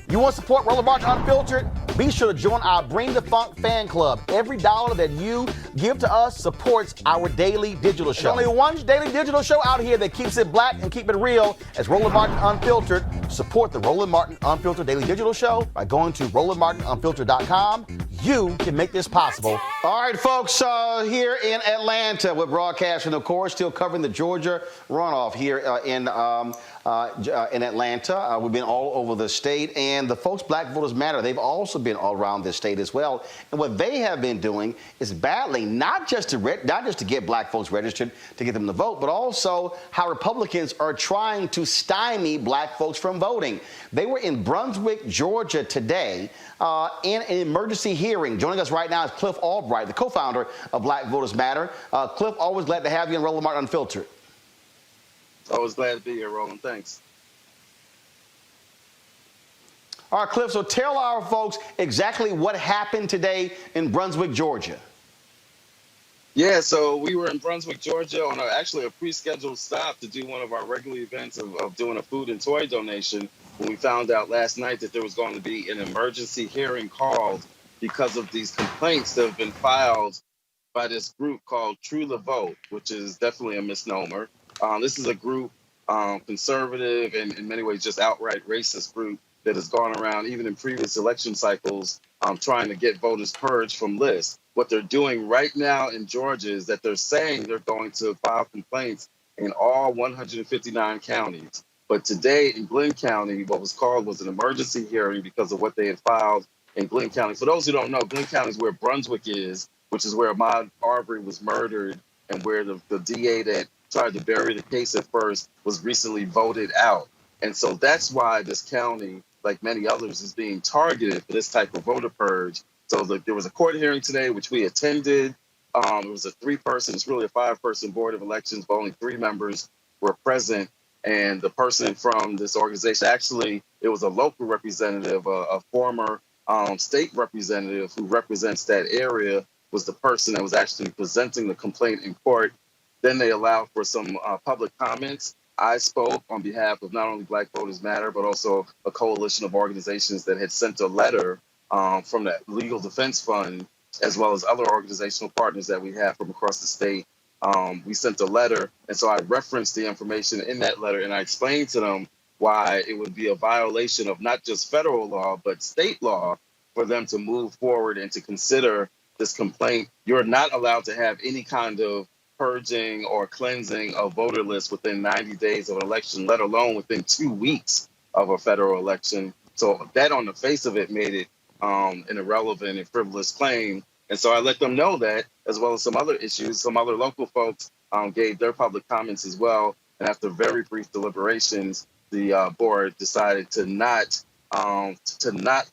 You want to support Roland Martin Unfiltered? Be sure to join our Bring the Funk fan club. Every dollar that you give to us supports our daily digital show. There's only one daily digital show out here that keeps it black and keep it real as Roland Martin Unfiltered. Support the Roland Martin Unfiltered Daily Digital Show by going to RolandMartinUnfiltered.com. You can make this possible. All right, folks, here in Atlanta, we're broadcasting, of course, still covering the Georgia runoff here in Atlanta. We've been all over the state, and the folks, Black Voters Matter, they've also been all around this state as well. And what they have been doing is battling not just to get black folks registered, to get them to vote, but also how Republicans are trying to stymie black folks from voting. They were in Brunswick, Georgia today in an emergency hearing. Joining us right now is Cliff Albright, the co-founder of Black Voters Matter. Cliff, always glad to have you on Roland Martin Unfiltered. Always glad to be here, Roland. Thanks. All right, Cliff, so tell our folks exactly what happened today in Brunswick, Georgia. Yeah, so we were in Brunswick, Georgia on actually a pre-scheduled stop to do one of our regular events of doing a food and toy donation when we found out last night that there was going to be an emergency hearing called because of these complaints that have been filed by this group called True the Vote, which is definitely a misnomer. This is a group, conservative and in many ways just outright racist group that has gone around even in previous election cycles trying to get voters purged from lists. What they're doing right now in Georgia is that they're saying they're going to file complaints in all 159 counties. But today in Glynn County, what was called was an emergency hearing because of what they had filed in Glynn County. For those who don't know, Glynn County is where Brunswick is, which is where Ahmaud Arbery was murdered and where the DA that tried to bury the case at first was recently voted out. And so that's why this county, like many others, is being targeted for this type of voter purge. So there was a court hearing today, which we attended. It was a 3-person, it's really a 5-person board of elections, but only 3 members were present. And the person from this organization, actually, it was a local representative, a former state representative who represents that area, was the person that was actually presenting the complaint in court. Then they allowed for some public comments. I spoke on behalf of not only Black Voters Matter, but also a coalition of organizations that had sent a letter from the Legal Defense Fund, as well as other organizational partners that we have from across the state. We sent a letter, and so I referenced the information in that letter, and I explained to them why it would be a violation of not just federal law, but state law for them to move forward and to consider this complaint. You're not allowed to have any kind of purging or cleansing of voter lists within 90 days of an election, let alone within 2 weeks of a federal election. So that on the face of it made it an irrelevant and frivolous claim. And so I let them know that, as well as some other issues. Some other local folks gave their public comments as well. And after very brief deliberations, the board decided to not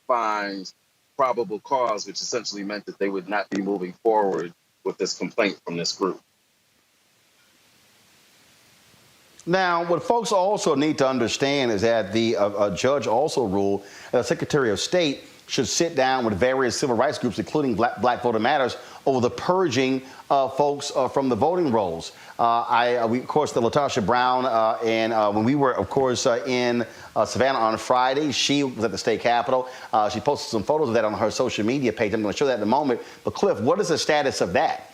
find probable cause, which essentially meant that they would not be moving forward with this complaint from this group. Now, what folks also need to understand is that the judge also ruled that the Secretary of State should sit down with various civil rights groups, including Black Voter Matters, over the purging of folks from the voting rolls. We, of course, the LaTosha Brown, and when we were, of course, in Savannah on Friday, she was at the state capitol. She posted some photos of that on her social media page. I'm going to show that in a moment. But, Cliff, what is the status of that?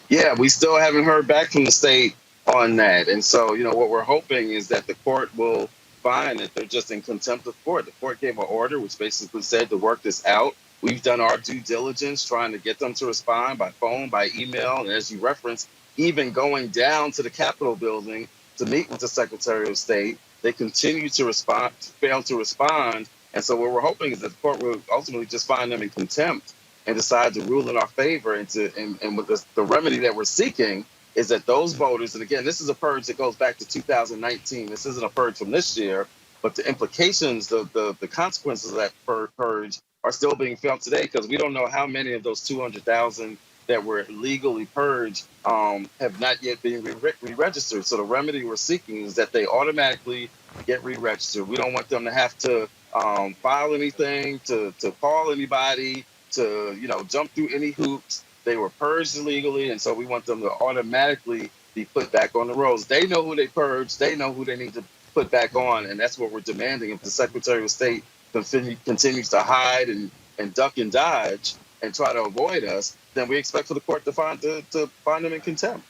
Yeah, we still haven't heard back from the state on that. And so, what we're hoping is that the court will find that they're just in contempt of court. The court gave an order which basically said to work this out. We've done our due diligence trying to get them to respond by phone, by email, and as you referenced, even going down to the Capitol building to meet with the Secretary of State. They continue to fail to respond. And so what we're hoping is that the court will ultimately just find them in contempt and decide to rule in our favor. And with the remedy that we're seeking is that those voters, and again, this is a purge that goes back to 2019. This isn't a purge from this year, but the implications, the consequences of that purge are still being felt today, because we don't know how many of those 200,000 that were legally purged have not yet been re-registered. So the remedy we're seeking is that they automatically get re-registered. We don't want them to have to file anything, to call anybody, to jump through any hoops. They were purged illegally, and so we want them to automatically be put back on the rolls. They know who they purged. They know who they need to put back on, and that's what we're demanding. If the Secretary of State continues to hide and duck and dodge and try to avoid us, then we expect for the court to find them in contempt.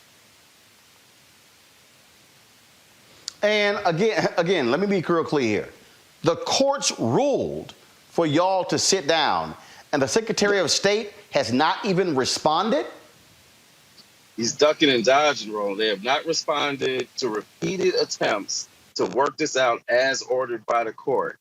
And again, let me be real clear here. The courts ruled for y'all to sit down, and the Secretary of State has not even responded? He's ducking and dodging, Roland. They have not responded to repeated attempts to work this out as ordered by the court.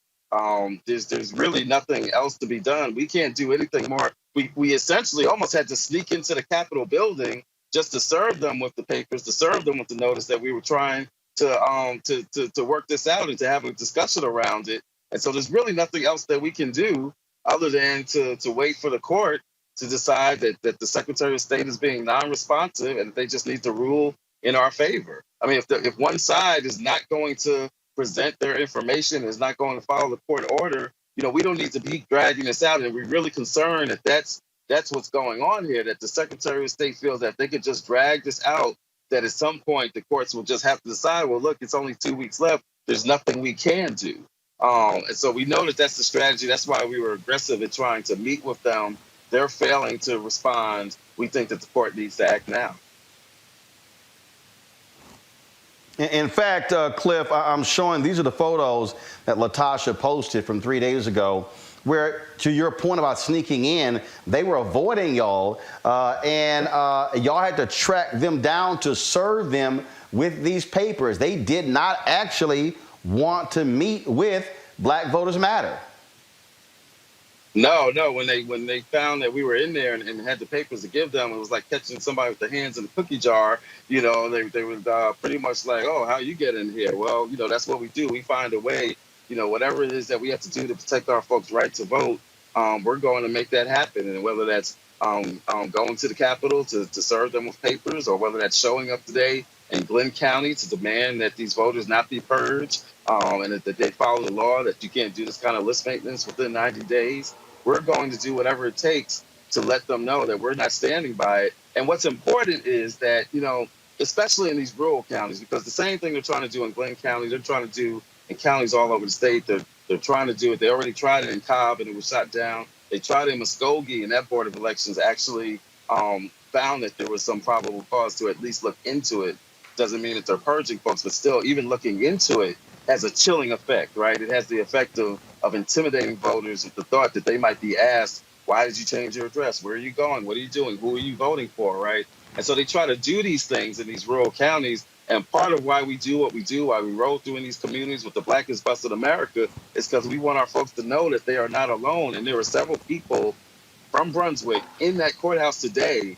There's really nothing else to be done. We can't do anything more. We essentially almost had to sneak into the Capitol building just to serve them with the papers, to serve them with the notice that we were trying to work this out and to have a discussion around it. And so there's really nothing else that we can do other than to wait for the court to decide that the Secretary of State is being non-responsive and that they just need to rule in our favor. I mean, if one side is not going to present their information, is not going to follow the court order, we don't need to be dragging this out. And we're really concerned that that's what's going on here, that the Secretary of State feels that they could just drag this out, that at some point the courts will just have to decide, well, look, it's only 2 weeks left. There's nothing we can do. And so we know that that's the strategy. That's why we were aggressive in trying to meet with them. They're failing to respond. We think that the court needs to act now. In fact, Cliff, I'm showing these are the photos that Latasha posted from 3 days ago, where, to your point about sneaking in, they were avoiding y'all, and y'all had to track them down to serve them with these papers. They did not actually want to meet with Black Voters Matter. No. When they found that we were in there and had the papers to give them, it was like catching somebody with their hands in a cookie jar. They were pretty much like, oh, how you get in here? Well, that's what we do. We find a way. Whatever it is that we have to do to protect our folks' right to vote, we're going to make that happen. And whether that's going to the Capitol to serve them with papers, or whether that's showing up today in Glenn County to demand that these voters not be purged, and that they follow the law, that you can't do this kind of list maintenance within 90 days. We're going to do whatever it takes to let them know that we're not standing by it. And what's important is that, especially in these rural counties, because the same thing they're trying to do in Glenn County, they're trying to do in counties all over the state. They're trying to do it. They already tried it in Cobb and it was shot down. They tried it in Muskogee, and that Board of Elections actually found that there was some probable cause to at least look into it. Doesn't mean that they're purging folks, but still, even looking into it has a chilling effect, right? It has the effect of intimidating voters with the thought that they might be asked, why did you change your address? Where are you going? What are you doing? Who are you voting for, right? And so they try to do these things in these rural counties. And part of why we do what we do, why we roll through in these communities with the Blackest Bus in America, is because we want our folks to know that they are not alone. And there were several people from Brunswick in that courthouse today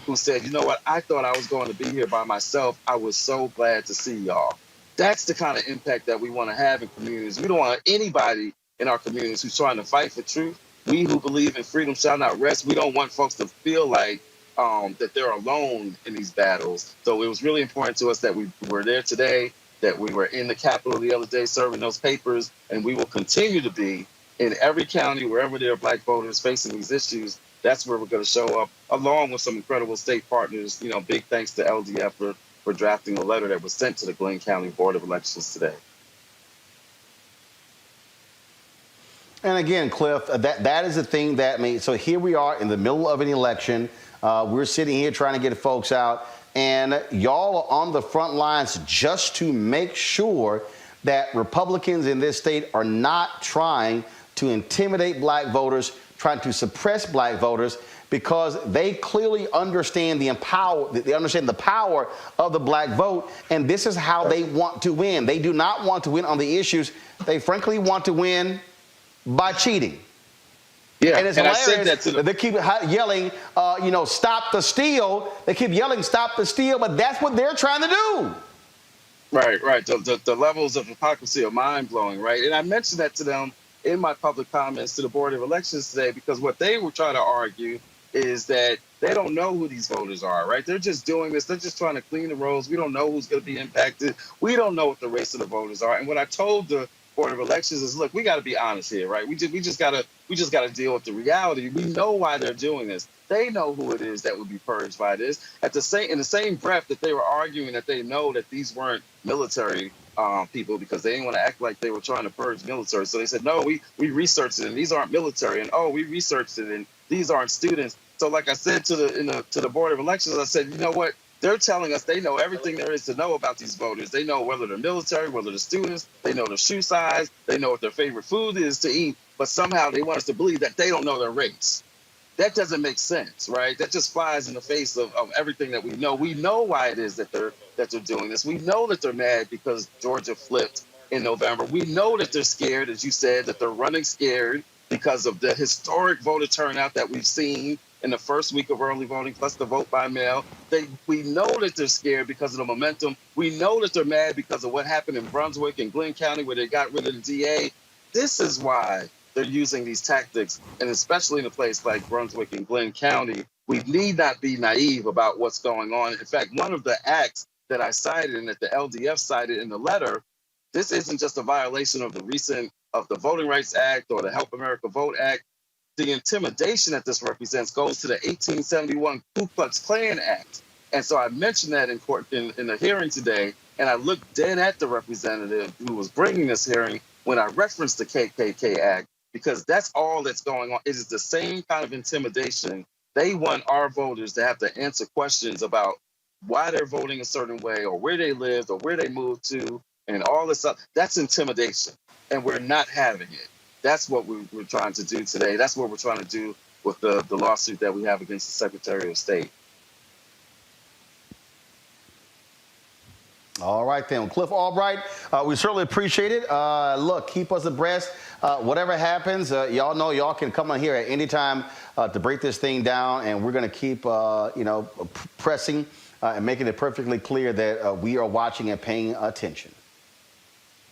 who said, you know what, I thought I was going to be here by myself. I was so glad to see y'all. That's the kind of impact that we want to have in communities. We don't want anybody in our communities who's trying to fight for truth. We who believe in freedom shall not rest. We don't want folks to feel like that they're alone in these battles. So it was really important to us that we were there today, that we were in the Capitol the other day serving those papers, and we will continue to be in every county, wherever there are Black voters facing these issues. That's where we're going to show up, along with some incredible state partners. Big thanks to LDF for drafting a letter that was sent to the Glenn County Board of Elections today. And again, Cliff, that is the thing that so here we are in the middle of an election. We're sitting here trying to get folks out, and y'all are on the front lines just to make sure that Republicans in this state are not trying to intimidate Black voters, trying to suppress Black voters, because they clearly understand the power of the Black vote, and this is how they want to win. They do not want to win on the issues. They frankly want to win by cheating. Yeah, and it's and hilarious. I said that to them. They keep yelling, stop the steal. They keep yelling, stop the steal, but that's what they're trying to do. Right. The levels of hypocrisy are mind-blowing, right? And I mentioned that to them in my public comments to the Board of Elections today, because what they were trying to argue is that they don't know who these voters are, right? They're just doing this. They're just trying to clean the rolls. We don't know who's going to be impacted. We don't know what the race of the voters are. And what I told the Board of Elections is, look, we got to be honest here, right? We just got to deal with the reality. We know why they're doing this. They know who it is that would be purged by this. In the same breath that they were arguing that they know that these weren't military people because they didn't want to act like they were trying to purge military. So they said, no, we researched it and these aren't military, and oh, we researched it and these aren't students. So like I said to the Board of Elections, I said, you know what? They're telling us they know everything there is to know about these voters. They know whether they're military, whether they're students, they know their shoe size, they know what their favorite food is to eat, but somehow they want us to believe that they don't know their race. That doesn't make sense, right? That just flies in the face of everything that we know. We know why it is that they're doing this. We know that they're mad because Georgia flipped in November. We know that they're scared, as you said, that they're running scared because of the historic voter turnout that we've seen in the first week of early voting, plus the vote by mail. We know that they're scared because of the momentum. We know that they're mad because of what happened in Brunswick and Glenn County where they got rid of the DA. This is why they're using these tactics, and especially in a place like Brunswick and Glenn County, we need not be naive about what's going on. In fact, one of the acts that I cited and that the LDF cited in the letter, this isn't just a violation of the Voting Rights Act or the Help America Vote Act. The intimidation that this represents goes to the 1871 Ku Klux Klan Act. And so I mentioned that in court in the hearing today, and I looked dead at the representative who was bringing this hearing when I referenced the KKK Act, because that's all that's going on. It is the same kind of intimidation. They want our voters to have to answer questions about why they're voting a certain way or where they lived or where they moved to and all this stuff. That's intimidation, and we're not having it. That's what we're trying to do today. That's what we're trying to do with the lawsuit that we have against the Secretary of State. All right, then. Cliff Albright, we certainly appreciate it. Look, keep us abreast. Whatever happens, y'all know y'all can come on here at any time to break this thing down, and we're going to keep, pressing and making it perfectly clear that we are watching and paying attention.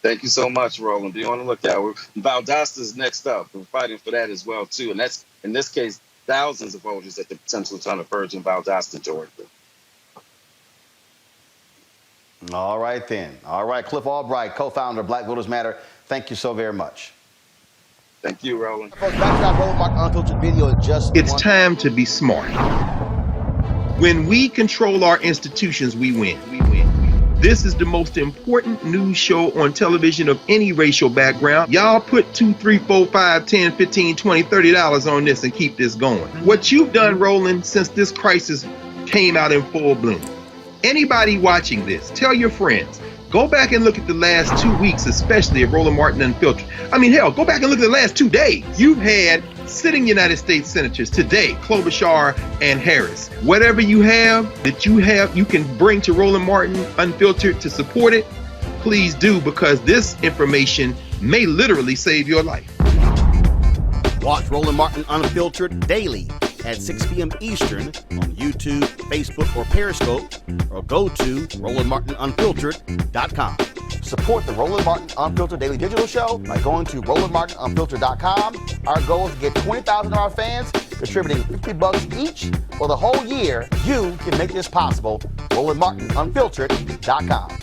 Thank you so much, Roland. Be on the lookout. Valdosta's next up. We're fighting for that as well, too. And that's, in this case, thousands of voters that they're potentially trying to purge in Valdosta, Georgia. All right, then. All right, Cliff Albright, co-founder of Black Voters Matter. Thank you so very much. Thank you, Roland. Folks, back to our Roland Martin Unfiltered video in just It's time to be smart. When we control our institutions, we win. This is the most important news show on television of any racial background. Y'all put $2, $3, $4, $5, $10, $15, $20, $30 on this and keep this going. What you've done, Roland, since this crisis came out in full bloom. Anybody watching this, tell your friends. Go back and look at the last 2 weeks, especially of Roland Martin Unfiltered. I mean, hell, go back and look at the last 2 days. You've had sitting United States senators today, Klobuchar and Harris. Whatever you can bring to Roland Martin Unfiltered to support it, please do, because this information may literally save your life. Watch Roland Martin Unfiltered daily at 6 p.m. Eastern on YouTube, Facebook, or Periscope, or go to RolandMartinUnfiltered.com. Support the Roland Martin Unfiltered Daily Digital Show by going to RolandMartinUnfiltered.com. Our goal is to get 20,000 of our fans contributing $50 each for the whole year. You can make this possible. RolandMartinUnfiltered.com.